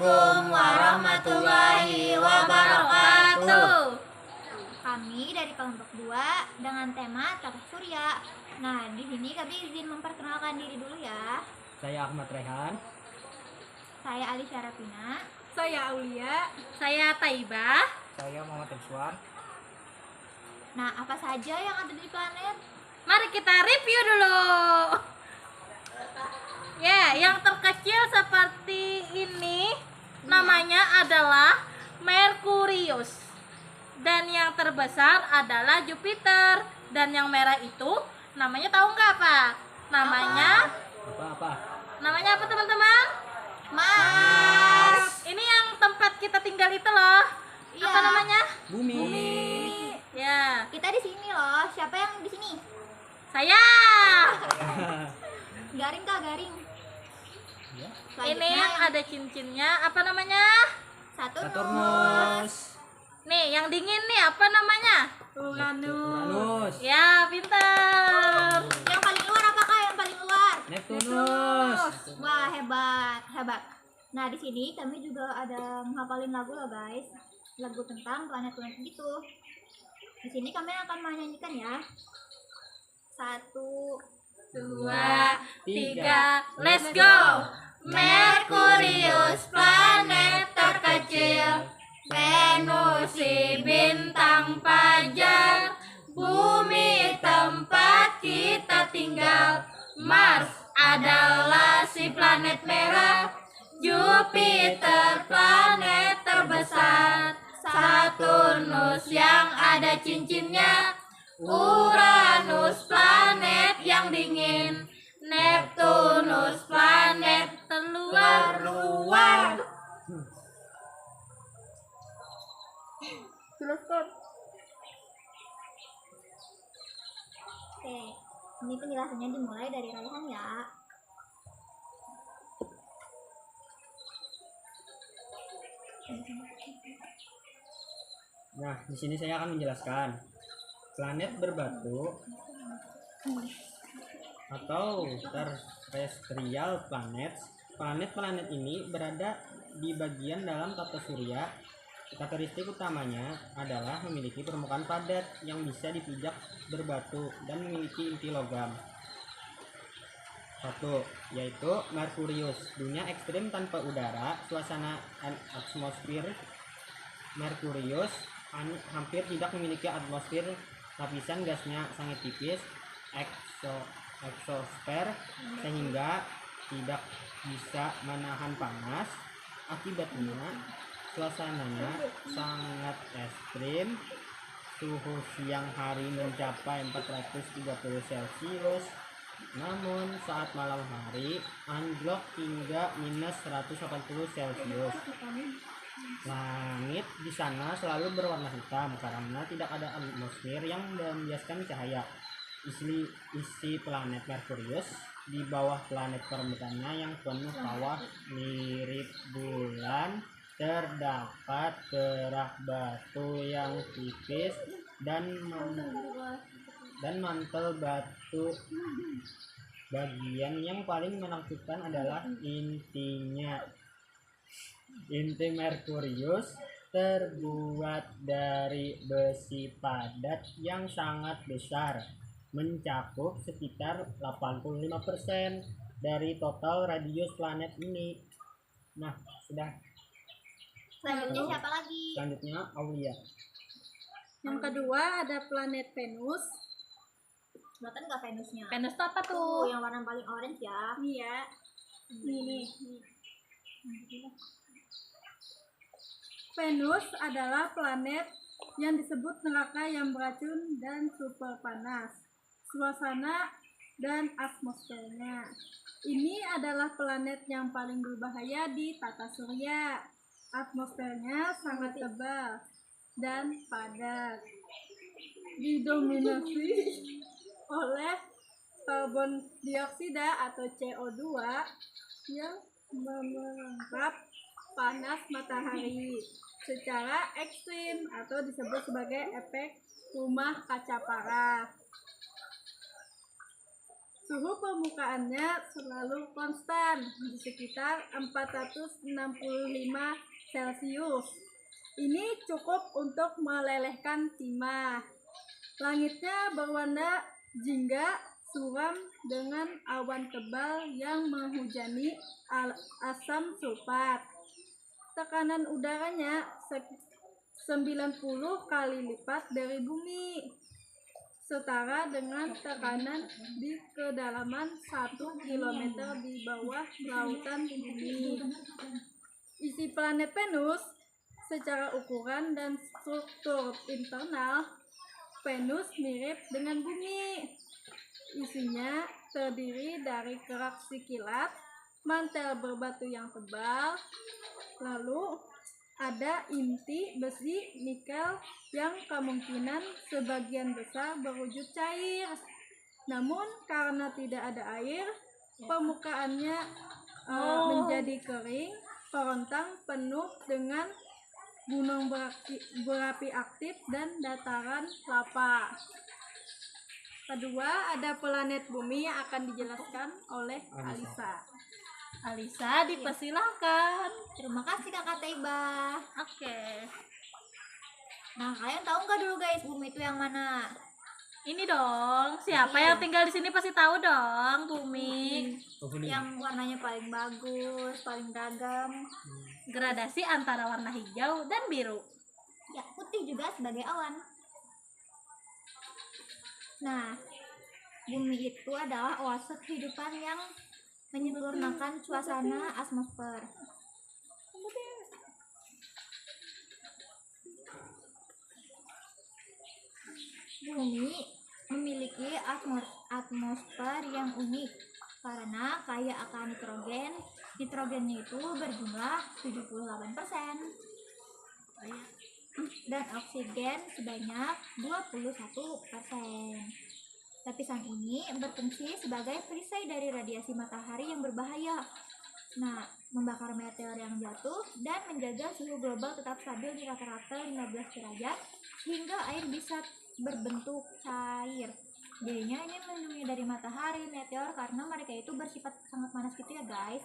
Assalamualaikum warahmatullahi wabarakatuh. Kami dari kelompok 2 dengan tema Tata Surya. Nah, di sini kami izin memperkenalkan diri dulu ya. Saya Ahmad Rehan. Saya Ali Syarafina. Saya Aulia. Saya Taibah. Saya Muhammad Rizwan. Nah, apa saja yang ada di planet? Mari kita review dulu. Ya, yang terkecil seperti ini namanya adalah Merkurius. Dan yang terbesar adalah Jupiter. Dan yang merah itu namanya tahu nggak apa? Namanya Apa? Namanya apa teman-teman? Mars. Ini yang tempat kita tinggal itu loh. Iya. Apa namanya? Bumi. Ya, Kita di sini loh. Siapa yang di sini? saya. Garing Kak, garing. Ya. Ini yang ada cincinnya, apa namanya? Saturnus. Nih, yang dingin nih, apa namanya? Uranus. Ya, pintar. Yang paling luar apa Kak? Yang paling luar? Neptunus. Wah, hebat, hebat. Nah, di sini kami juga ada menghafalin lagu loh, guys. Lagu tentang planet-planet gitu. Di sini kami akan menyanyikan ya. 1, 2, 3, let's go. Merkurius, planet terkecil. Venus si bintang fajar. Bumi tempat kita tinggal. Mars adalah si planet merah. Jupiter planet terbesar. Saturnus yang ada cincinnya. Uranus planet yang dingin. Neptunus planet terluar. Oke, ini penjelasannya dimulai dari Raihan ya. Nah, di sini saya akan menjelaskan planet berbatu atau terrestrial planet. Planet-planet ini berada di bagian dalam tata surya. Karakteristik utamanya adalah memiliki permukaan padat yang bisa dipijak berbatu dan memiliki inti logam. 1. Yaitu Merkurius, dunia ekstrim tanpa udara, suasana atmosfer. Merkurius hampir tidak memiliki atmosfer, lapisan gasnya sangat tipis, eksosfer, sehingga tidak bisa menahan panas. Akibatnya suasananya sangat ekstrim, suhu siang hari mencapai 430 Celcius, namun saat malam hari anjlok hingga minus 180 Celcius. Langit di sana selalu berwarna hitam karena tidak ada atmosfer yang membiaskan cahaya. Isi planet Merkurius di bawah planet permukaannya yang penuh kawah mirip bulan. Terdapat kerak batu yang tipis dan mantel batu. Bagian yang paling menakutkan adalah intinya. Inti Merkurius terbuat dari besi padat yang sangat besar, mencakup sekitar 85% dari total radius planet ini. Nah, sudah. Selanjutnya siapa lagi? Selanjutnya Aulia. Yang kedua ada planet Venus. Kelihatan nggak Venusnya? Venus itu apa Tuh, tuh? yang warna paling orange ya. Iya. Nih. Venus adalah planet yang disebut neraka yang beracun dan super panas. Suasana dan atmosfernya. Ini adalah planet yang paling berbahaya di tata surya. Atmosfernya sangat tebal dan padat. Didominasi oleh karbon dioksida atau CO2 yang menyerap panas matahari secara ekstrim atau disebut sebagai efek rumah kaca parah. Suhu permukaannya selalu konstan di sekitar 465 Celcius. Ini cukup untuk melelehkan timah. Langitnya berwarna jingga suram dengan awan tebal yang menghujani asam sulfat. Tekanan udaranya 90 kali lipat dari bumi, setara dengan tekanan di kedalaman 1 km di bawah lautan bumi. Isi planet Venus secara ukuran dan struktur internal, Venus mirip dengan bumi. Isinya terdiri dari kerak sikilat, mantel berbatu yang tebal, lalu ada inti besi nikel yang kemungkinan sebagian besar berwujud cair. Namun karena tidak ada air, permukaannya menjadi kering, kerontang, penuh dengan gunung berapi aktif dan dataran lava. Kedua, ada planet bumi yang akan dijelaskan oleh Alisa. Alisa, dipersilahkan. Terima kasih Kakak Teiba. Oke. Nah, kalian tahu nggak dulu guys, bumi itu yang mana? Ini dong, siapa Iya. yang tinggal di sini pasti tahu dong, bumi. Yang warnanya paling bagus, paling beragam. Gradasi antara warna hijau dan biru. Ya, putih juga sebagai awan. Nah, bumi itu adalah oase kehidupan yang menyempurnakan suasana atmosfer. Bumi memiliki atmosfer yang unik karena kaya akan nitrogen. Nitrogennya itu berjumlah 78% dan oksigen sebanyak 21%. Lapisan ini berfungsi sebagai perisai dari radiasi matahari yang berbahaya. Nah, membakar meteor yang jatuh dan menjaga suhu global tetap stabil di rata-rata 15 derajat sehingga air bisa berbentuk cair. Jadinya ini melindungi dari matahari, meteor karena mereka itu bersifat sangat panas gitu ya guys.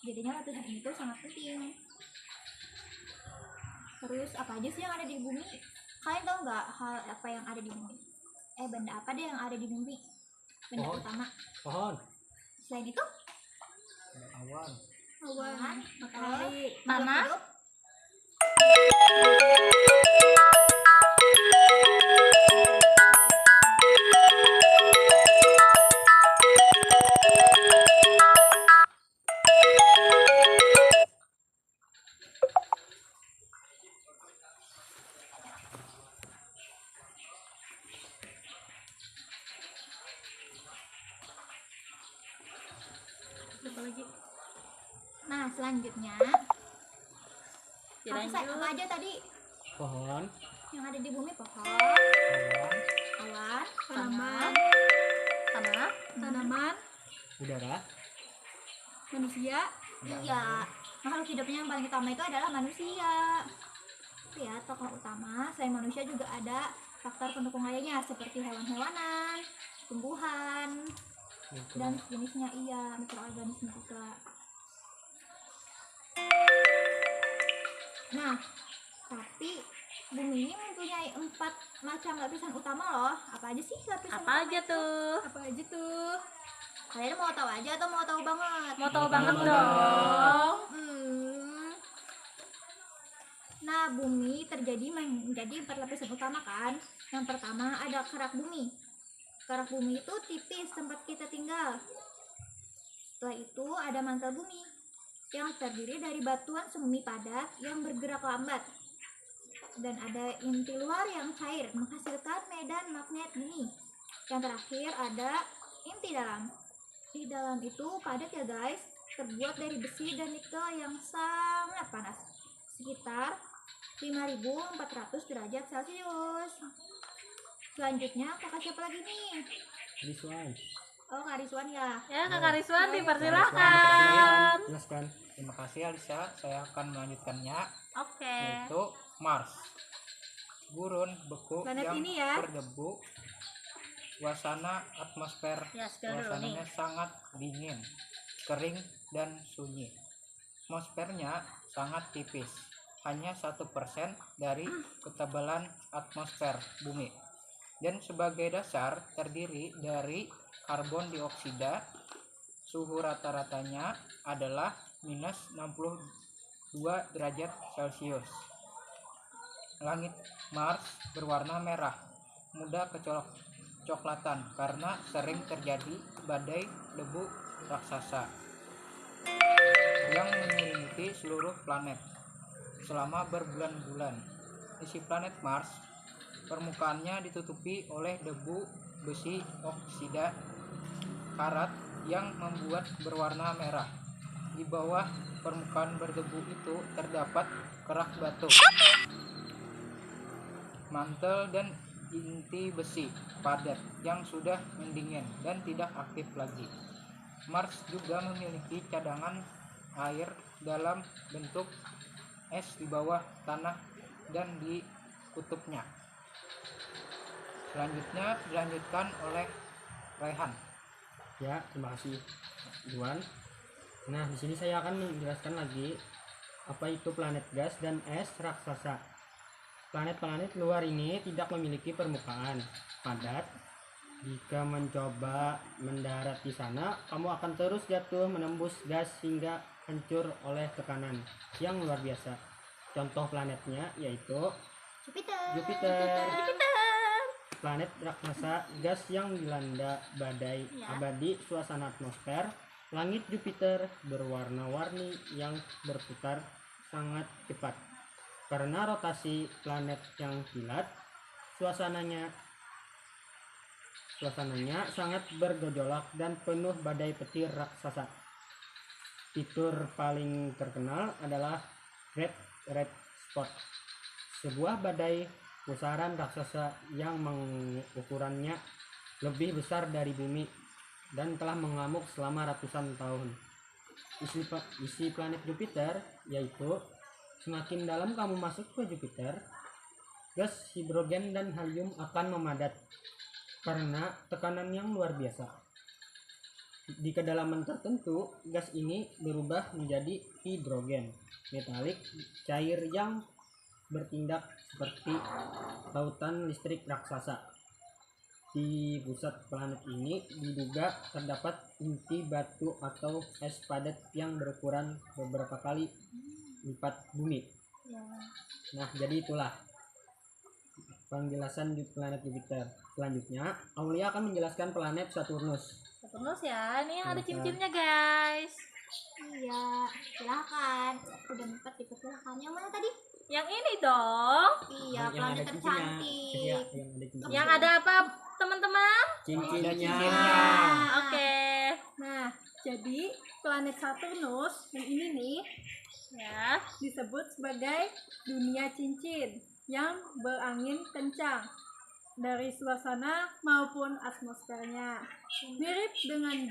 Jadinya lapisan ini tuh sangat penting. Terus apa aja sih yang ada di bumi? Kalian tahu nggak hal apa yang ada di bumi? Benda apa deh yang ada di bumi? Benda Pohon. utama. Pohon. Selain itu, Awan. Awan, matahari, Tanah. makhluk hidup. apa lagi? Nah, selanjutnya Dilanjut. apa aja tadi Pohon. yang ada di bumi? Pohon, Awan. awan, Tanaman, Tanah. tanaman, Udara. manusia, iya, makhluk hidupnya yang paling utama itu adalah manusia. Itu ya, tokoh utama. Selain manusia juga ada faktor pendukung lainnya seperti hewan-hewanan, tumbuhan, dan jenisnya, iya, mikroorganisme juga. Nah, tapi bumi ini mempunyai 4 macam lapisan utama loh. Apa aja sih lapisan Apa utama aja itu? tuh? apa aja tuh? Kalian mau tahu aja atau mau tahu banget? Mau tahu Mau banget tahu dong. Nah, bumi menjadi 4 lapisan utama kan. Yang pertama ada kerak bumi. Kerak bumi itu tipis tempat kita tinggal. Setelah itu ada mantel bumi yang terdiri dari batuan semi padat yang bergerak lambat. Dan ada inti luar yang cair menghasilkan medan magnet bumi. Yang terakhir ada inti dalam. Di dalam itu padat ya guys, terbuat dari besi dan nikel yang sangat panas, sekitar 5.400 derajat Celcius. Selanjutnya kakak siapa lagi nih? Rizwan. Oh, Kak Rizwan ya. Ya, Kakak Rizwan Iya, dipersilahkan. Jelaskan. Terima kasih Alisa, saya akan melanjutkannya, Oke. yaitu Mars. Gurun beku Planet yang ini ya. berdebu Suasana atmosfer Ya, spill dulu nih. suasananya sangat dingin, kering, dan sunyi. Atmosfernya sangat tipis, hanya 1% dari ketebalan atmosfer bumi. Dan sebagai dasar terdiri dari karbon dioksida. Suhu rata-ratanya adalah minus 62 derajat Celcius. Langit Mars berwarna merah, mudah kecoklatan karena sering terjadi badai debu raksasa yang menyelimuti seluruh planet selama berbulan-bulan. Isi planet Mars, permukaannya ditutupi oleh debu besi oksida karat yang membuat berwarna merah. Di bawah permukaan berdebu itu terdapat kerak batu, mantel, dan inti besi padat yang sudah mendingin dan tidak aktif lagi. Mars juga memiliki cadangan air dalam bentuk es di bawah tanah dan di kutubnya. Selanjutnya dilanjutkan oleh Rehan. Ya, terima kasih Juan. Nah, di sini saya akan menjelaskan lagi apa itu planet gas dan es raksasa. Planet-planet luar ini tidak memiliki permukaan padat. Jika mencoba mendarat di sana, kamu akan terus jatuh menembus gas hingga hancur oleh tekanan yang luar biasa. Contoh planetnya yaitu Jupiter. Planet raksasa gas yang dilanda badai abadi suasana atmosfer. Langit Jupiter berwarna-warni yang berputar sangat cepat. Karena rotasi planet yang kilat, suasananya sangat bergejolak dan penuh badai petir raksasa. Fitur paling terkenal adalah Great Red Spot, sebuah badai pusaran raksasa yang ukurannya lebih besar dari bumi dan telah mengamuk selama ratusan tahun. Isi planet Jupiter yaitu semakin dalam kamu masuk ke Jupiter, gas hidrogen dan helium akan memadat karena tekanan yang luar biasa. Di kedalaman tertentu, gas ini berubah menjadi hidrogen metalik cair yang bertindak seperti lautan listrik raksasa. Di pusat planet ini diduga terdapat inti batu atau es padat yang berukuran beberapa kali lipat bumi. Nah, jadi itulah penjelasan di planet Jupiter. Selanjutnya, Aulia akan menjelaskan planet Saturnus. Saturnus ya, ini yang ada cincin-cincinnya guys. Iya, silahkan. Udah 4 dipersilahkan. Yang mana tadi? Yang ini dong. Iya, Yang planet ada cincinnya. tercantik. Iya, yang ada cincinnya. Yang ada apa teman-teman? Cincinnya. Oke. Nah, jadi planet Saturnus yang ini nih Ya. disebut sebagai dunia cincin yang berangin kencang dari suasana maupun atmosfernya. Mirip dengan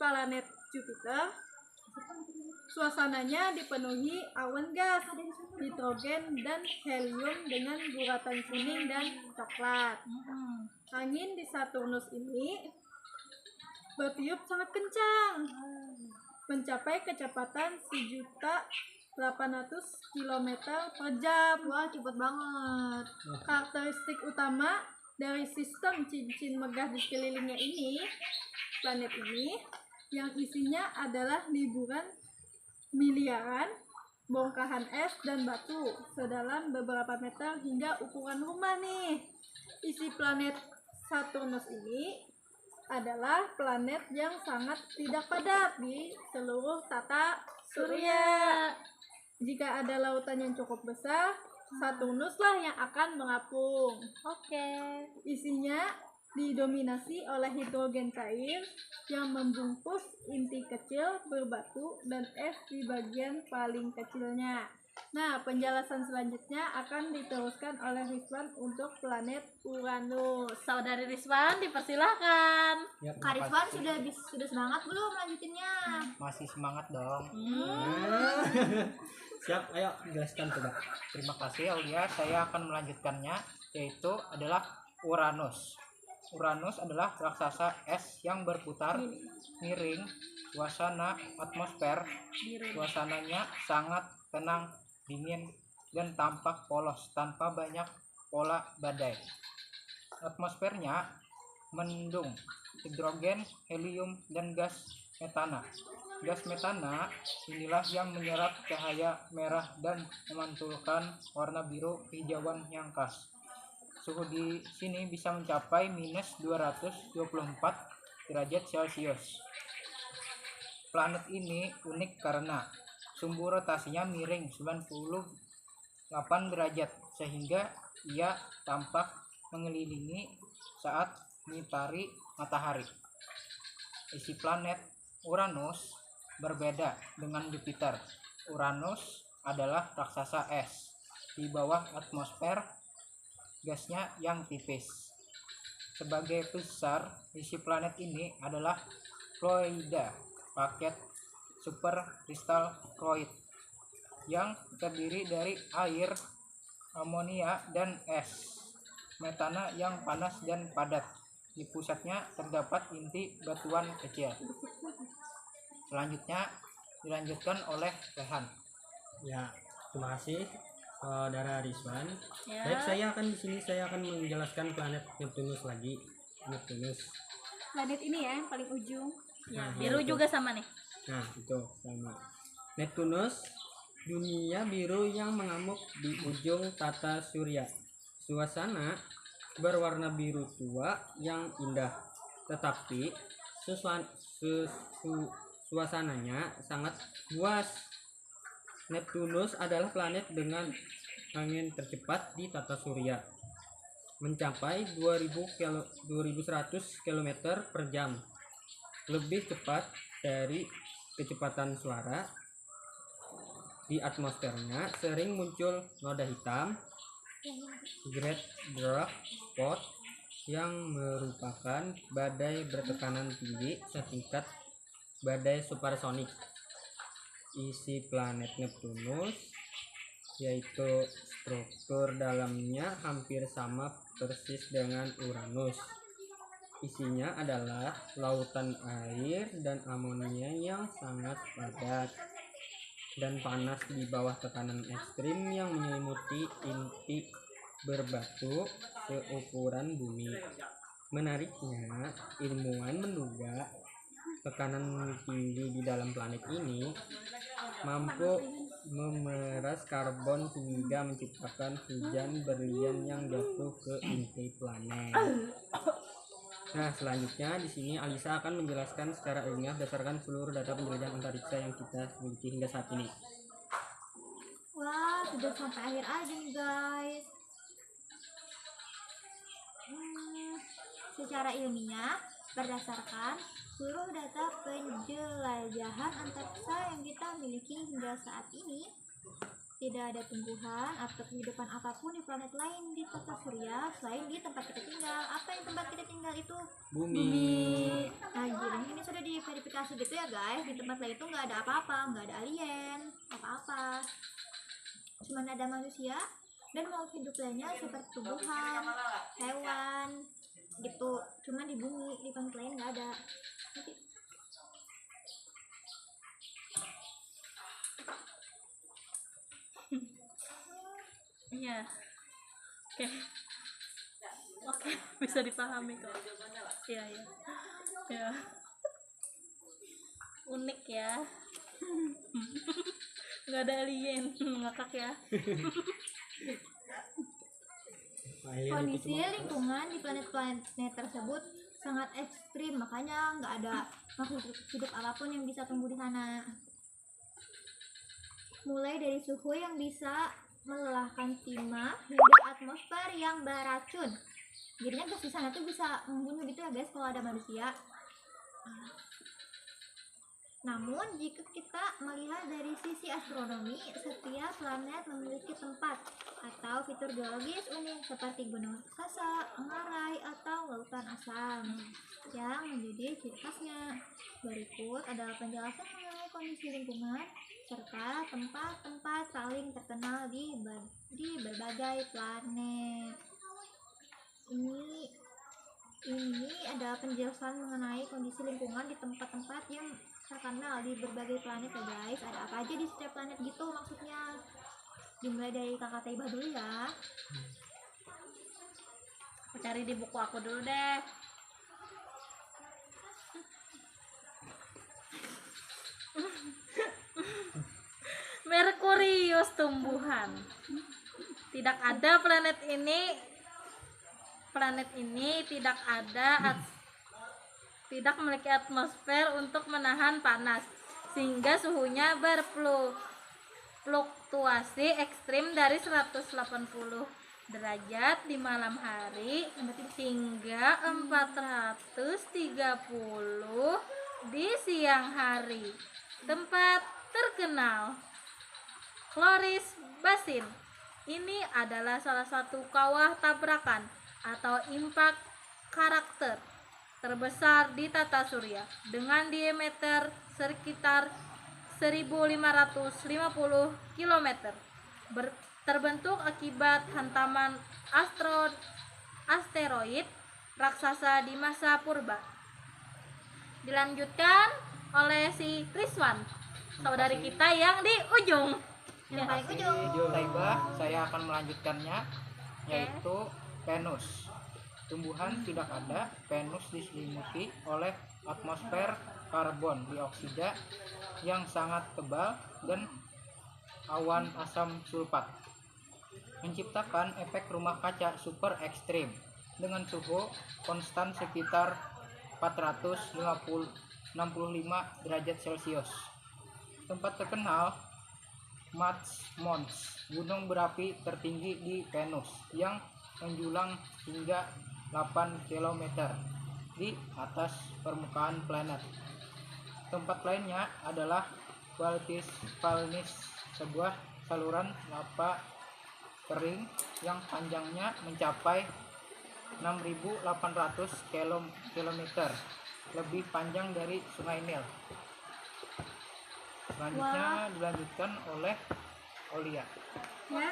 planet Jupiter, suasananya dipenuhi awan gas, hidrogen, dan helium dengan guratan kuning dan coklat. Angin di Saturnus ini bertiup sangat kencang, mencapai kecepatan 1.800 km per jam. Wah, cepet banget. Karakteristik utama dari sistem cincin megah di sekelilingnya ini, planet ini, yang isinya adalah liburan miliaran bongkahan es dan batu sedalam beberapa meter hingga ukuran rumah nih. Isi planet Saturnus ini adalah planet yang sangat tidak padat di seluruh tata surya. Jika ada lautan yang cukup besar, Saturnus lah yang akan mengapung. Oke. Isinya didominasi oleh hidrogen cair yang membungkus inti kecil berbatu dan es di bagian paling kecilnya. Nah, penjelasan selanjutnya akan diteruskan oleh Rizwan untuk planet Uranus. Saudari Rizwan dipersilahkan. Ya, Kak Rizwan sudah semangat belum lanjutinnya? Masih semangat dong. Siap, ayo jelaskan coba. Terima kasih Aulia. Saya akan melanjutkannya, yaitu adalah Uranus. Uranus adalah raksasa es yang berputar miring. Suasananya sangat tenang, dingin, dan tampak polos tanpa banyak pola badai. Atmosfernya mendung hidrogen, helium, dan gas metana. Gas metana inilah yang menyerap cahaya merah dan memantulkan warna biru kehijauan yang khas. Suhu di sini bisa mencapai minus 224 derajat Celcius. Planet ini unik karena sumbu rotasinya miring 98 derajat sehingga ia tampak mengelilingi saat mengitari matahari. Isi planet Uranus berbeda dengan Jupiter. Uranus adalah raksasa es. Di bawah atmosfer gasnya yang tipis. Sebagai besar, isi planet ini adalah fluida, paket superkristal fluid yang terdiri dari air, amonia, dan es metana yang panas dan padat. Di pusatnya terdapat inti batuan kecil. Selanjutnya dilanjutkan oleh Rehan. Ya, terima kasih saudara Rizwan. Ya. Baik, saya akan menjelaskan planet Neptunus lagi. Neptunus. Planet ini ya yang paling ujung. Ya, Nah, biru ya, itu. juga sama nih. Nah, itu sama. Neptunus, dunia biru yang mengamuk di ujung tata surya. Suasana berwarna biru tua yang indah, tetapi suasananya sangat luas. Neptunus adalah planet dengan angin tercepat di tata surya, mencapai 2100 km per jam, lebih cepat dari kecepatan suara. Di atmosfernya sering muncul noda hitam, great dwarf spot, yang merupakan badai bertekanan tinggi setingkat badai supersonik. Isi planet Neptunus, yaitu struktur dalamnya hampir sama persis dengan Uranus. Isinya adalah lautan air dan amonia yang sangat padat dan panas di bawah tekanan ekstrim yang menyelimuti inti berbatu seukuran bumi. Menariknya, ilmuwan menduga tekanan tinggi di dalam planet ini mampu memeras karbon hingga menciptakan hujan berlian yang jatuh ke inti planet. Nah, selanjutnya di sini Alisa akan menjelaskan secara ilmiah berdasarkan seluruh data penjelajahan antariksa yang kita miliki hingga saat ini. Wah, sudah sampai akhir aja nih guys. Secara ilmiah, berdasarkan seluruh data penjelajahan antariksa yang kita miliki hingga saat ini, tidak ada tumbuhan atau kehidupan apapun di planet lain di tata surya selain di tempat kita tinggal. Apa yang tempat kita tinggal itu? Bumi. Nah, jadi ini sudah diverifikasi gitu ya guys. Di tempat lain itu nggak ada apa-apa, nggak ada alien, apa-apa. Cuman ada manusia dan makhluk hidup lainnya seperti tumbuhan, hewan, gitu. Cuman di bumi, di planet lain nggak ada. Iya. Oke. Oke, bisa dipahami kok. Iya, iya. Ya. Unik ya. Nggak ada alien, ngakak ya. Kondisi lingkungan di planet-planet tersebut sangat ekstrim, makanya nggak ada makhluk hidup apapun yang bisa tumbuh di sana. Mulai dari suhu yang bisa melelahkan timah hingga atmosfer yang beracun. Jadinya gas di sana tuh bisa membunuh gitu ya guys kalau ada manusia. Namun jika kita melihat dari sisi astronomi, setiap planet memiliki tempat atau fitur geologis unik seperti gunung raksasa, mengarai, atau lautan asam yang menjadi ciri khasnya. Berikut adalah penjelasan mengenai kondisi lingkungan serta tempat-tempat paling terkenal di berbagai planet. Ini Ini ada penjelasan mengenai kondisi lingkungan di tempat-tempat yang terkenal di berbagai planet ya guys. Ada apa aja di setiap planet gitu maksudnya. Dimulai dari kakak Taiba dulu ya. Aku cari di buku aku dulu deh. Merkurius tumbuhan. Tidak ada planet ini tidak memiliki atmosfer untuk menahan panas sehingga suhunya berfluktuasi ekstrim dari 180 derajat di malam hari hingga 430 di siang hari. Tempat terkenal Chloris Basin ini adalah salah satu kawah tabrakan atau impact karakter terbesar di tata surya dengan diameter sekitar 1550 km. Terbentuk akibat hantaman asteroid raksasa di masa purba. Dilanjutkan oleh si Rizwan, saudari kita yang di ujung. Yang paling ujung. Taiba, saya akan melanjutkannya, yaitu Venus. Tumbuhan tidak ada. Venus diselimuti oleh atmosfer karbon dioksida yang sangat tebal dan awan asam sulfat, menciptakan efek rumah kaca super ekstrim dengan suhu konstan sekitar 465 derajat Celcius. Tempat terkenal Mons, gunung berapi tertinggi di Venus yang menjulang hingga 8 km di atas permukaan planet. Tempat lainnya adalah Valnis, sebuah saluran lava kering yang panjangnya mencapai 6.800 km, lebih panjang dari Sungai Nil. Selanjutnya dilanjutkan oleh Olia. Ya,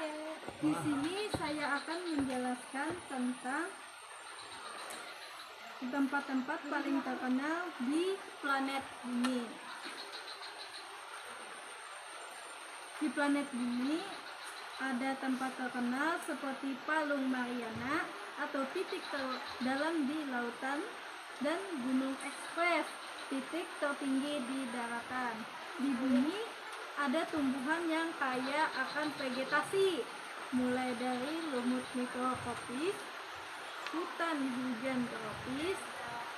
di sini saya akan menjelaskan tentang tempat-tempat paling terkenal di planet bumi. Di planet bumi ada tempat terkenal seperti Palung Mariana atau titik terdalam di lautan dan Gunung Ekspres, titik tertinggi di daratan. Di bumi ada tumbuhan yang kaya akan vegetasi, mulai dari lumut mikrokopis, hutan hujan tropis,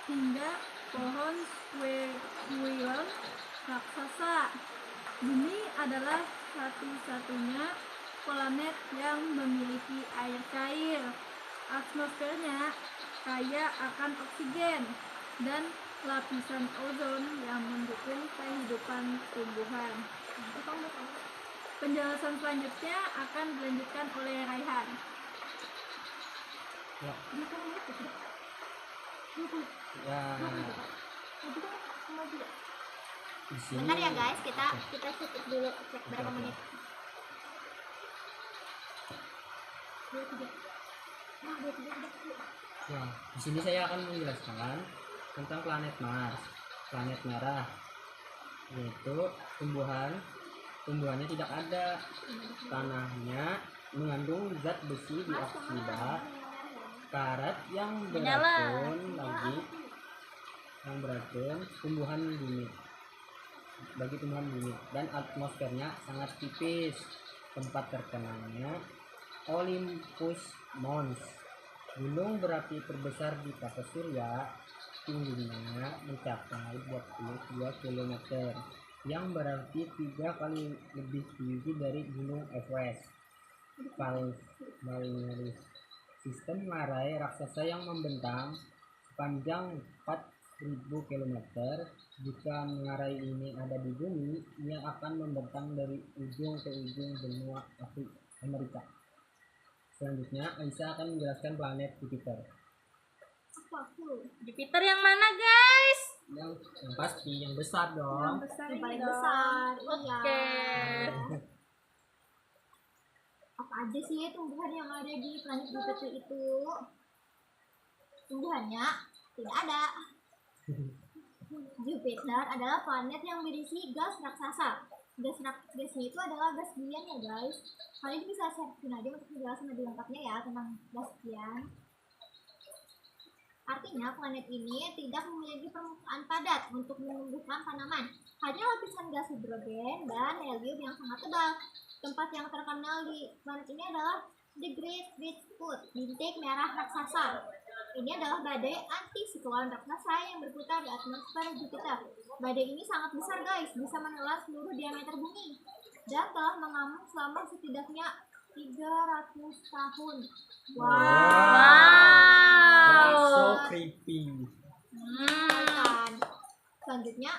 hingga pohon squirrel raksasa. Bumi adalah satu-satunya planet yang memiliki air cair. Atmosfernya kaya akan oksigen dan lapisan ozon yang mendukung kehidupan tumbuhan. Penjelasan selanjutnya akan dilanjutkan oleh Raihan. Ya. Di sini Bentar ya guys, kita skip dulu, cek berapa Oke. menit. 2, 3. Nah, 2, 3 udah. Ya, di sini saya akan menjelaskan tentang planet Mars, planet merah, yaitu tumbuhannya tidak ada, tanahnya mengandung zat besi dioksida, karat yang beracun tumbuhan bumi dan atmosfernya sangat tipis. Tempat terkenalnya Olympus Mons, gunung berapi terbesar di tata surya, tingginya mencapai 22 km, yang berarti 3 kali lebih tinggi dari Gunung Everest. Valnis, sistem ngarai raksasa yang membentang sepanjang 4.000 km. Jika ngarai ini ada di bumi, ia akan membentang dari ujung ke ujung benua Amerika. Selanjutnya, Aisyah akan menjelaskan planet Jupiter. Jupiter yang mana guys? Yang pasti yang besar dong. Yang paling besar, iya. Oke. Apa aja sih tumbuhan yang ada di planet Jupiter itu? Tumbuhannya tidak ada. Jupiter adalah planet yang berisi gas raksasa. Gasnya itu adalah gas gian ya guys. Kalian bisa searching aja untuk penjelasan lebih lengkapnya ya tentang gas gian. Artinya planet ini tidak memiliki permukaan padat untuk menumbuhkan tanaman. Hanya lapisan gas hidrogen dan helium yang sangat tebal. Tempat yang terkenal di planet ini adalah The Great Beechwood, bintik merah raksasa. Ini adalah badai antisiklon raksasa yang berputar di atmosfer Jupiter. Badai ini sangat besar guys, bisa menelan seluruh diameter bumi dan telah mengamuk selama setidaknya 300 tahun. That's so creepy. Kan. Selanjutnya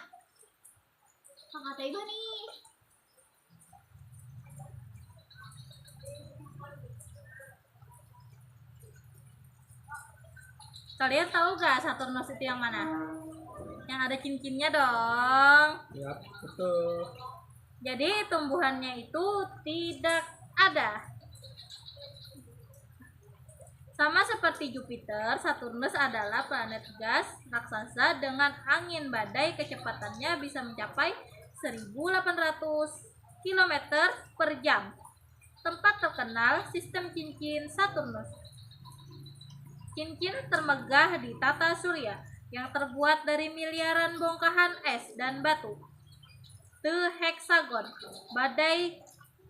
Kakak Taiba nih. Kalian tahu gak Saturnus itu yang mana? Yang ada cincinnya dong. Ya, betul. Jadi tumbuhannya itu tidak ada. Sama seperti Jupiter, Saturnus adalah planet gas raksasa dengan angin badai kecepatannya bisa mencapai 1.800 km per jam. Tempat terkenal sistem cincin Saturnus. Cincin termegah di tata surya yang terbuat dari miliaran bongkahan es dan batu. The Hexagon, badai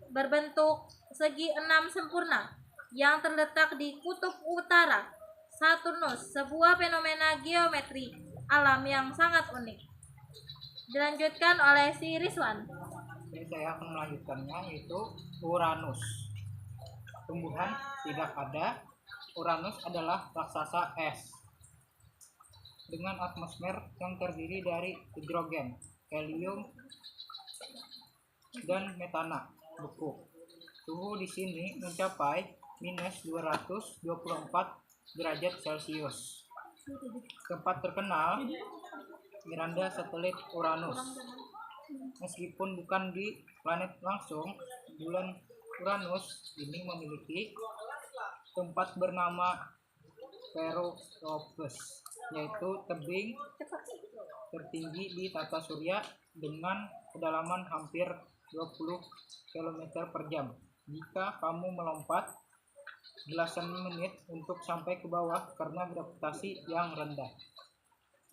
berbentuk segi 6 sempurna yang terletak di kutub utara Saturnus, sebuah fenomena geometri alam yang sangat unik. Dilanjutkan oleh si Rizwan. Jadi saya akan melanjutkannya, yaitu Uranus. Tumbuhan tidak ada. Uranus adalah raksasa es dengan atmosfer yang terdiri dari hidrogen, helium, dan metana beku. Suhu di sini mencapai minus 224 derajat Celcius. Tempat terkenal Miranda satelit Uranus. Meskipun bukan di planet langsung, bulan Uranus ini memiliki tempat bernama Spherophos, yaitu tebing tertinggi di tata surya dengan kedalaman hampir 20 km per jam. Jika kamu melompat belasan menit untuk sampai ke bawah karena gravitasi yang rendah.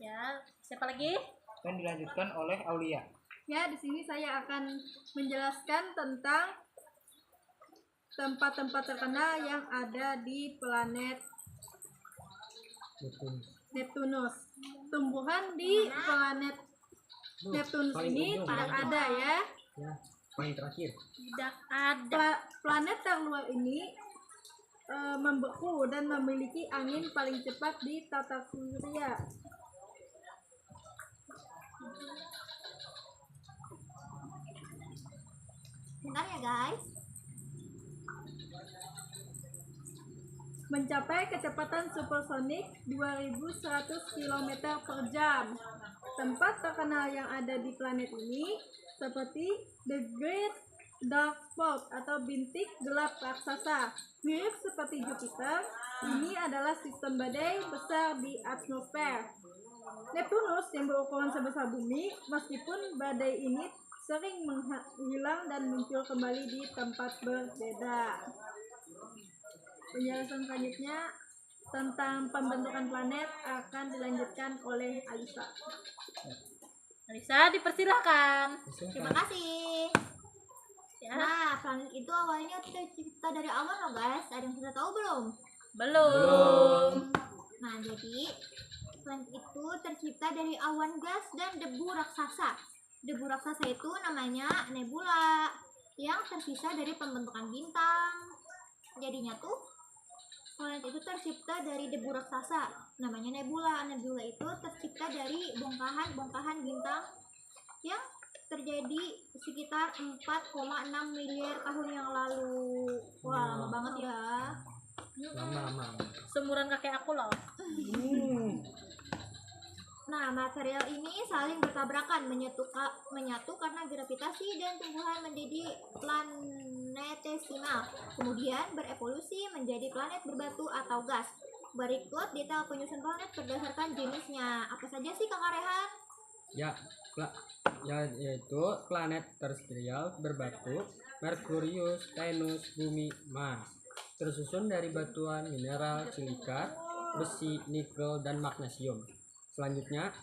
Ya, siapa lagi? Dan dilanjutkan oleh Aulia. Ya, di sini saya akan menjelaskan tentang tempat-tempat terkenal yang ada di planet Betul. Neptunus. Tumbuhan di planet Neptunus paling ini ujung, tidak paling ada ya. Ya, paling terakhir. Tidak ada. Planet terluar ini membeku dan memiliki angin paling cepat di tata surya. Bentar ya guys. Mencapai kecepatan supersonik 2100 km per jam. Tempat terkenal yang ada di planet ini seperti The Great Dark Spot atau bintik gelap raksasa. Mirip seperti Jupiter, ini adalah sistem badai besar di atmosfer. Neptunus yang berukuran sebesar bumi, meskipun badai ini sering menghilang dan muncul kembali di tempat berbeda. Penjelasan selanjutnya tentang pembentukan planet akan dilanjutkan oleh Alisa. Alisa, dipersilahkan. Terima kasih. Ya. Nah, planet itu awalnya tercipta dari awan loh guys. Ada yang sudah tahu belum? Belum. Nah, jadi planet itu tercipta dari awan gas dan debu raksasa. Debu raksasa itu namanya nebula yang tersisa dari pembentukan bintang. Jadinya tuh planet itu tercipta dari debu raksasa, namanya nebula. Nebula itu tercipta dari bongkahan-bongkahan bintang yang terjadi sekitar 4,6 miliar tahun yang lalu. Wah, lama banget ya. Lama-lama. Seumuran kakek aku loh. Nah, material ini saling bertabrakan, menyatu karena gravitasi dan tumbuhan menjadi planetesimal. Kemudian berevolusi menjadi planet berbatu atau gas. berikut detail penyusun planet berdasarkan jenisnya. Apa saja sih Kakak Rehan? Ya, yaitu planet terestrial berbatu, Merkurius, Venus, Bumi, Mars. Tersusun dari batuan mineral silikat, besi, nikel, dan magnesium. Selanjutnya,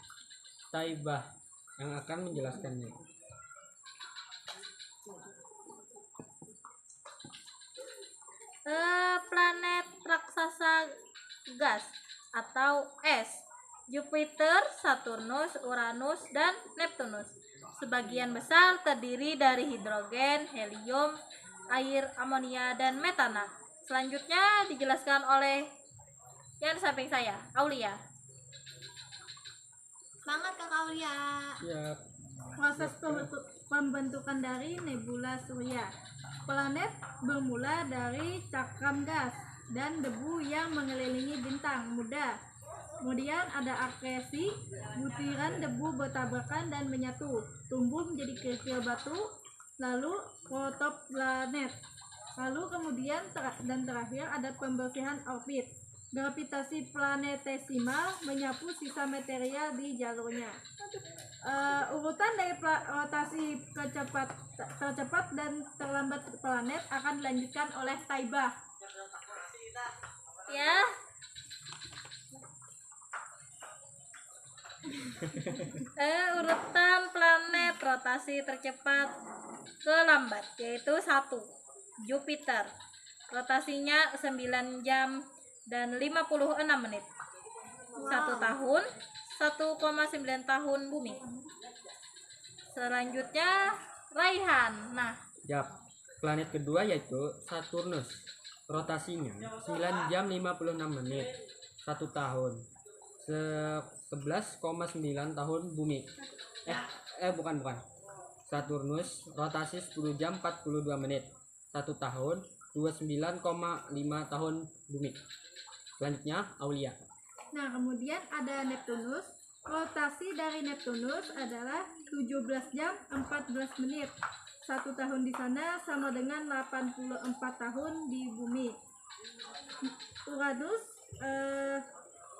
Taibah yang akan menjelaskannya. Planet raksasa gas atau es: Jupiter, Saturnus, Uranus, dan Neptunus. Sebagian besar terdiri dari hidrogen, helium, air, amonia, dan metana. Selanjutnya dijelaskan oleh yang di samping saya, Aulia. Semangat Kakak Aulia. Ya, Proses pembentukan dari nebula surya. Planet bermula dari cakram gas dan debu yang mengelilingi bintang muda. Kemudian ada akresi, butiran debu bertabrakan dan menyatu, tumbuh menjadi kerikil batu, lalu protoplanet. Lalu kemudian terakhir ada pembersihan orbit. Gravitasi planetesimal menyapu sisa material di jalurnya. Urutan dari rotasi tercepat dan terlambat planet akan dilanjutkan oleh Taibah. Ya. Urutan planet rotasi tercepat ke lambat, yaitu 1. Jupiter. Rotasinya 9 jam dan 56 menit. 1 tahun, 1,9 tahun bumi. Selanjutnya Raihan. Nah, ya, planet kedua yaitu Saturnus. Rotasinya 9 jam 56 menit, 1 tahun. 11,9 tahun bumi. Bukan. Saturnus rotasi 10 jam 42 menit, 1 tahun, 29,5 tahun bumi. Selanjutnya Aulia. Nah, kemudian ada Neptunus. Rotasi dari Neptunus adalah 17 jam 14 menit. 1 tahun di sana sama dengan 84 tahun di bumi. Uranus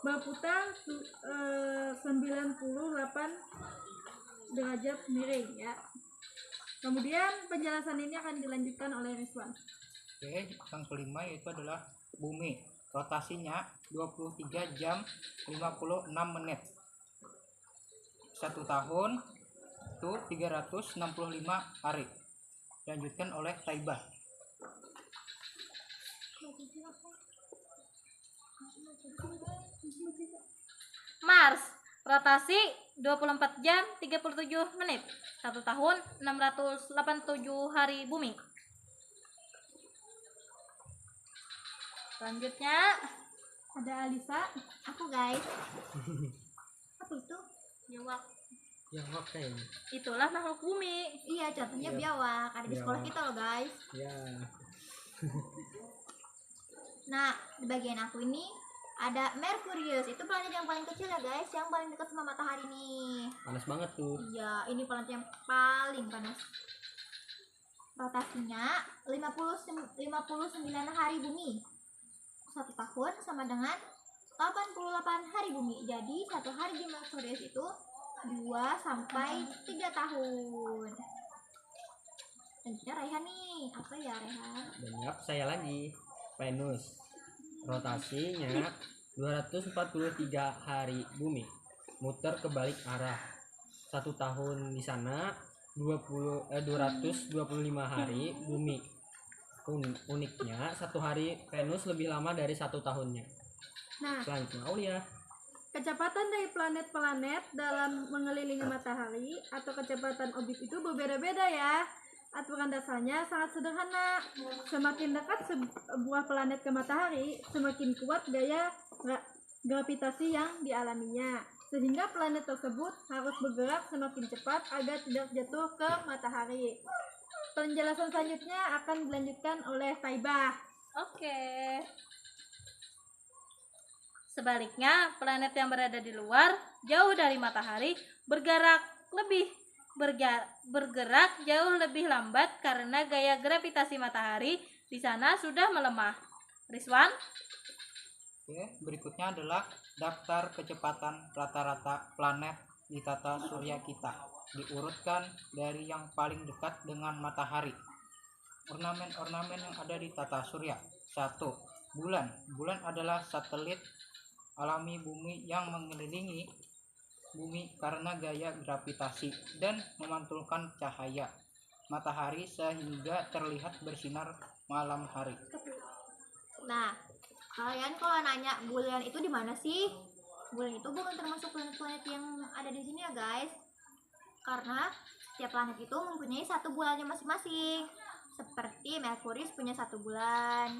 berputar 98 derajat miring ya. Kemudian penjelasan ini akan dilanjutkan oleh Rizwan. Oke, yang kelima yaitu adalah bumi. Rotasinya 23 jam 56 menit. 1 tahun itu 365 hari. Dilanjutkan oleh Taibah. Mars. Rotasi 24 jam 37 menit. 1 tahun 687 hari bumi. Selanjutnya Ada Alisa. Aku guys. Apa itu? biawak. Ya, oke. Itulah makhluk bumi. Iya, contohnya Iya. biawak. Ada di sekolah Biawak. kita loh guys. Ya, Nah, di bagian aku ini ada Merkurius. Itu planet yang paling kecil ya guys, yang paling dekat sama matahari nih. panas banget tuh. Iya, ini planet yang paling panas. Rotasinya 59 hari bumi. 1 tahun sama dengan 88 hari bumi. Jadi 1 hari di Merkurius itu 2 sampai 3 tahun. Selanjutnya Raihan nih. Apa ya Raihan? Dan saya lagi Venus. Rotasinya 243 hari bumi, muter kebalik arah. 1 tahun di sana 225 hari bumi. Uniknya 1 hari Venus lebih lama dari 1 tahunnya. Nah, Selanjutnya Aulia. kecepatan dari planet-planet dalam mengelilingi matahari atau kecepatan orbit itu berbeda-beda ya. Aturan dasarnya sangat sederhana. Semakin dekat sebuah planet ke matahari, semakin kuat gaya gravitasi yang dialaminya. Sehingga planet tersebut harus bergerak semakin cepat agar tidak jatuh ke matahari. Penjelasan selanjutnya akan dilanjutkan oleh Taibah. Oke. Sebaliknya, planet yang berada di luar, jauh dari matahari, bergerak jauh lebih lambat karena gaya gravitasi matahari di sana sudah melemah. Rizwan? Oke, berikutnya adalah daftar kecepatan rata-rata planet di tata surya kita. Diurutkan dari yang paling dekat dengan matahari. Ornamen-ornamen yang ada di tata surya. 1. Bulan. Bulan adalah satelit alami bumi yang mengelilingi bumi karena gaya gravitasi dan memantulkan cahaya matahari sehingga terlihat bersinar malam hari. Nah, kalian kalau nanya bulan itu di mana sih? Bulan itu bukan termasuk planet-planet yang ada di sini ya guys. Karena setiap planet itu mempunyai satu bulannya masing-masing. Seperti Merkurius punya satu bulan,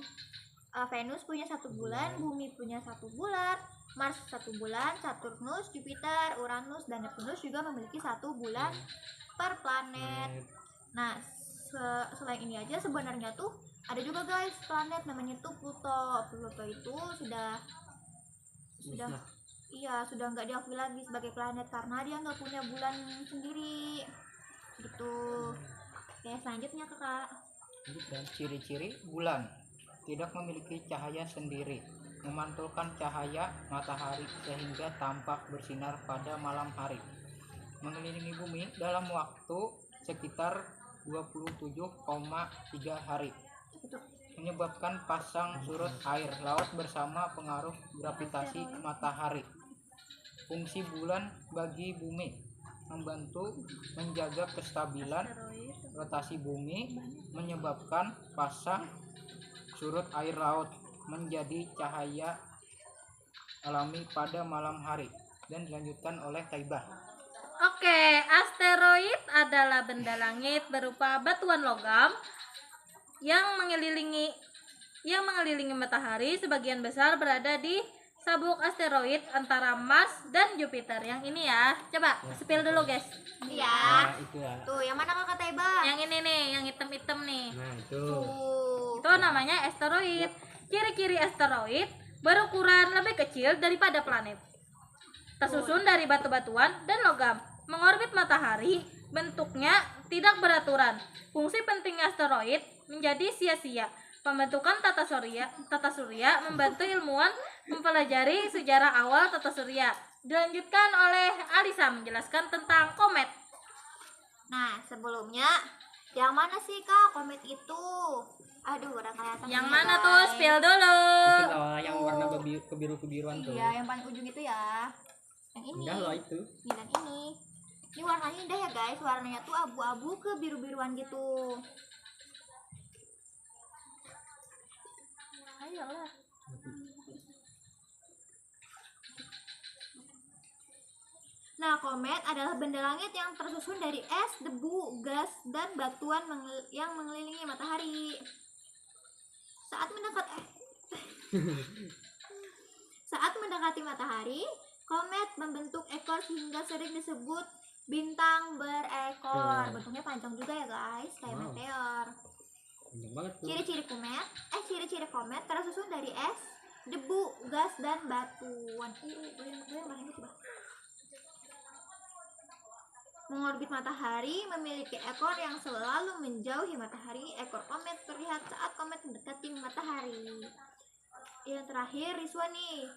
Venus punya satu bulan, Bumi punya satu bulan, Mars satu bulan, Saturnus, Jupiter, Uranus, dan Neptunus juga memiliki satu bulan per planet. Nah, selain ini aja sebenarnya tuh ada juga guys planet namanya tuh Pluto. Pluto itu sudah sudah nggak diakui lagi sebagai planet karena dia nggak punya bulan sendiri gitu. Oke, selanjutnya kakak. Ciri-ciri bulan: tidak memiliki cahaya sendiri, memantulkan cahaya matahari sehingga tampak bersinar pada malam hari, mengelilingi bumi dalam waktu sekitar 27,3 hari, menyebabkan pasang surut air laut bersama pengaruh gravitasi matahari. Fungsi bulan bagi bumi: membantu menjaga kestabilan rotasi bumi, menyebabkan pasang surut air laut, menjadi cahaya alami pada malam hari, dan dilanjutkan oleh Taibah. Oke, asteroid adalah benda langit berupa batuan logam yang mengelilingi matahari. Sebagian besar berada di sabuk asteroid antara Mars dan Jupiter. Yang ini ya, coba spill dulu guys. Iya. Itu ya. Tuh, yang mana kakak Taiba? Yang ini nih, yang hitam-hitam nih. Nah, itu. Tuh. Itu namanya asteroid. Ciri-ciri asteroid berukuran lebih kecil daripada planet. Tersusun dari batu-batuan dan logam. Mengorbit matahari, bentuknya tidak beraturan. Fungsi penting asteroid menjadi sia-sia. Pembentukan tata surya membantu ilmuwan mempelajari sejarah awal tata surya. Dilanjutkan oleh Alisa menjelaskan tentang komet. Nah, sebelumnya yang mana sih kak komet itu? Aduh, udah kelihatan. Yang nih, mana guys. tuh? Spill dulu. Itu loh yang warna kebiru-kebiruan tuh. Iya, yang paling ujung itu ya. Yang ini. Indah loh itu. Dan ini. Ini warnanya indah ya guys. Warnanya tuh abu-abu kebiru-biruan gitu. Ayolah. Nah, komet adalah benda langit yang tersusun dari es, debu, gas, dan batuan yang mengelilingi matahari. Saat mendekati matahari, komet membentuk ekor sehingga sering disebut bintang berekor. Bentuknya panjang juga ya guys, kayak Wow. meteor. Panjang banget tuh. Ciri-ciri komet tersusun dari es, debu, gas, dan batuan. Mengorbit matahari, memiliki ekor yang selalu menjauhi matahari. Ekor komet terlihat saat komet mendekati matahari. Yang terakhir, Rizwan nih.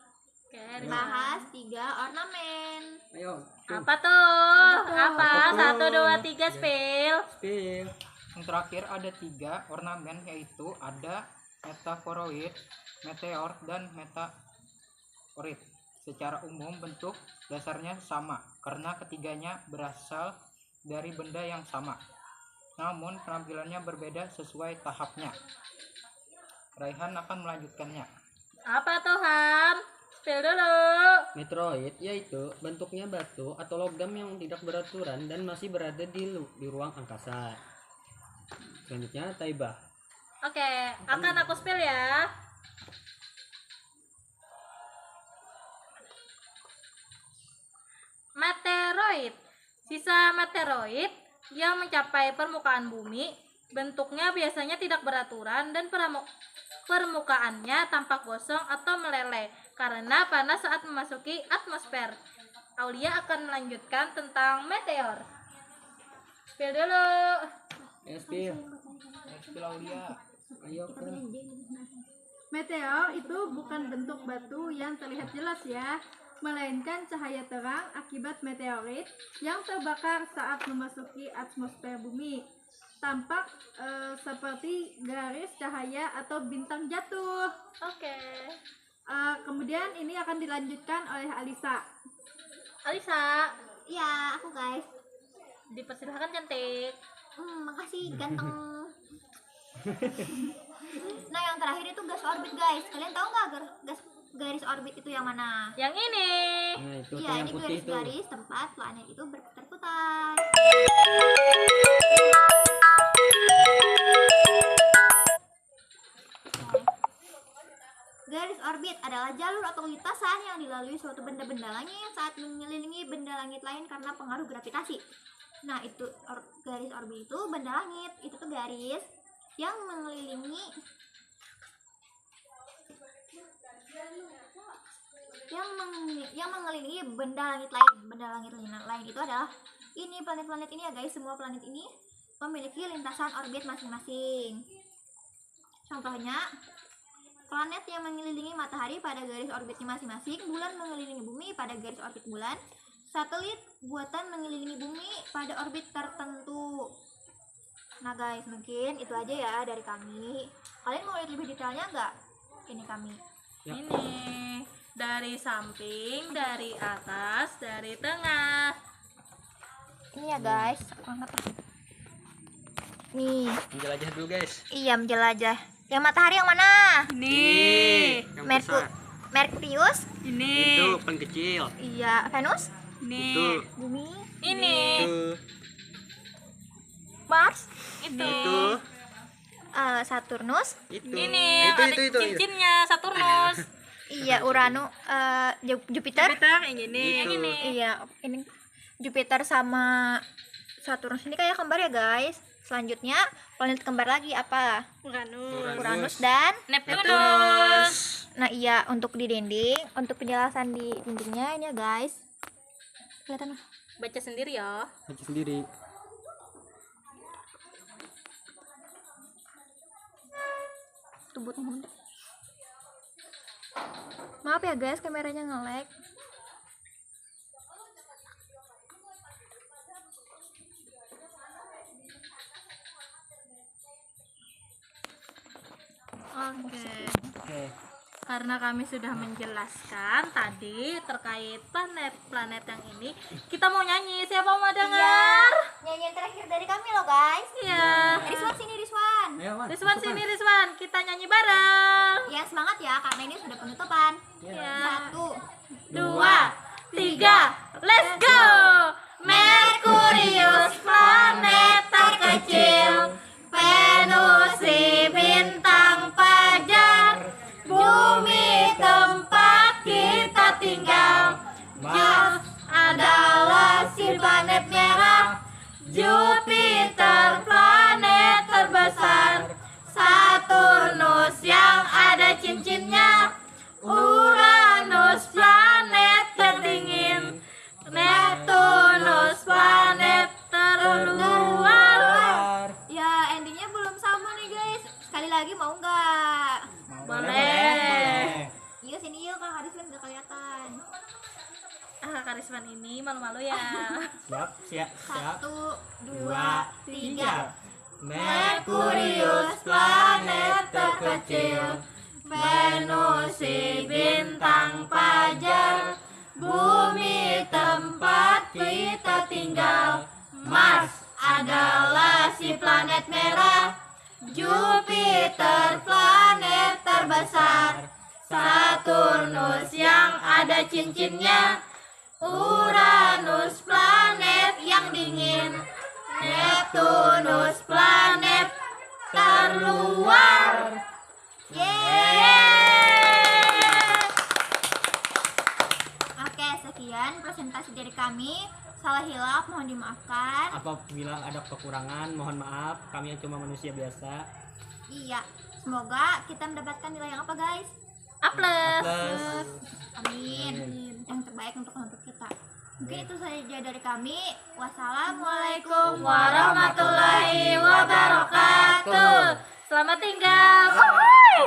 Oke, Bahas 3 ornamen. Ayo. apa tuh? Apa? Apa tuh? 1, 2, 3 spill. Spill. Yang terakhir ada 3 ornamen, yaitu ada metaforoid, meteor, dan metaorit. Secara umum bentuk dasarnya sama karena ketiganya berasal dari benda yang sama. Namun penampilannya berbeda sesuai tahapnya. Raihan akan melanjutkannya. Apa tuh, Han? Spill dulu. Meteoroid yaitu bentuknya batu atau logam yang tidak beraturan dan masih berada di ruang angkasa. Selanjutnya Taibah. Oke, akan aku spill ya. Meteoroid. Sisa meteoroid yang mencapai permukaan bumi, bentuknya biasanya tidak beraturan dan permukaannya tampak gosong atau meleleh karena panas saat memasuki atmosfer. Aulia akan melanjutkan tentang meteor. Spill dulu. Ayo spill. Spill Aulia. Ayo. Meteor itu bukan bentuk batu yang terlihat jelas ya, melainkan cahaya terang akibat meteorit yang terbakar saat memasuki atmosfer bumi. Tampak seperti garis cahaya atau bintang jatuh. Oke. Kemudian ini akan dilanjutkan oleh Alisa. Alisa, Iya, aku guys. dipersilahkan cantik. Makasih ganteng. Nah, yang terakhir itu gas orbit guys. Kalian tahu nggak garis orbit itu yang mana? Yang ini. Nah, itu tuh Iya, yang ini putih tuh. garis-garis tempat planet itu berputar-putar. Garis orbit adalah jalur atau lintasan yang dilalui suatu benda-benda langit saat mengelilingi benda langit lain karena pengaruh gravitasi. Nah, itu garis orbit itu benda langit. Itu tuh garis yang mengelilingi yang mengelilingi benda langit lain. Benda langit lain itu adalah ini planet-planet ini ya guys. Semua planet ini memiliki lintasan orbit masing-masing. Contohnya, planet yang mengelilingi matahari pada garis orbitnya masing-masing, bulan mengelilingi bumi pada garis orbit bulan, satelit buatan mengelilingi bumi pada orbit tertentu. Nah guys, mungkin itu aja ya dari kami. Kalian mau lihat lebih detailnya nggak? Ini kami. Ya. Ini dari samping, dari atas, dari tengah. Ini ya guys, aku angkat lah. Nih, Menjelajah dulu guys. iya menjelajah. Yang matahari yang mana? Nih, Yang Merkurius. besar. Merkurius? ini, Itu paling kecil. Iya, Venus? ini, Itu. Bumi? ini, Itu. Mars? itu, Saturnus? Itu. ini, Itu. ada cincinnya Saturnus. Iya, Uranus, Jupiter? Jupiter yang ini, Itu. yang ini. Iya, ini Jupiter sama Saturnus ini kayak kembar ya guys. Selanjutnya planet kembar lagi apa? Uranus dan Neptunus. nah iya, untuk di dinding, untuk penjelasan di dindingnya ini ya guys. Kelihatan nggak? Baca sendiri ya. Baca sendiri. Tubuh muda. Maaf ya guys, kameranya nge-lag. Oke. Oke. Karena kami sudah menjelaskan tadi terkait planet-planet yang ini, kita mau nyanyi. Siapa mau dengar? Nyanyian terakhir dari kami loh guys. Iya. Rizwan sini Rizwan. Ayo, Wan. Rizwan sini Rizwan, kita nyanyi bareng. Yang semangat ya karena ini sudah penutupan. Ya. 1, 2, 3, let's go. Merkurius planet terkecil, Venus si bintang fajar, Bumi tempat kita tinggal, Mars adalah si planet merah, Jupiter planet terbesar, Saturnus yang ada cincinnya, Uranus planet terdingin, Neptunus planet terluar. ya endingnya belum sama nih guys. Sekali lagi mau nggak? Boleh. Iya sini yuk, Kak Haris kan udah kelihatan. Karisman ini malu-malu ya. Siap. 1, 2, 3. 3. Merkurius planet terkecil, Venus si bintang fajar, Bumi tempat kita tinggal, Mars adalah si planet merah, Jupiter planet terbesar, Saturnus yang ada cincinnya, Uranus planet yang dingin, Neptunus planet terluar. Oke, sekian presentasi dari kami. Salah hilaf mohon dimaafkan. Apabila ada kekurangan, mohon maaf. Kami yang cuma manusia biasa. Iya, semoga kita mendapatkan nilai yang apa guys? A+. Plus. Amin. Yang terbaik untuk kita. Mungkin itu saja dari kami. Wassalamualaikum Warahmatullahi wabarakatuh. Selamat tinggal. Uhuy.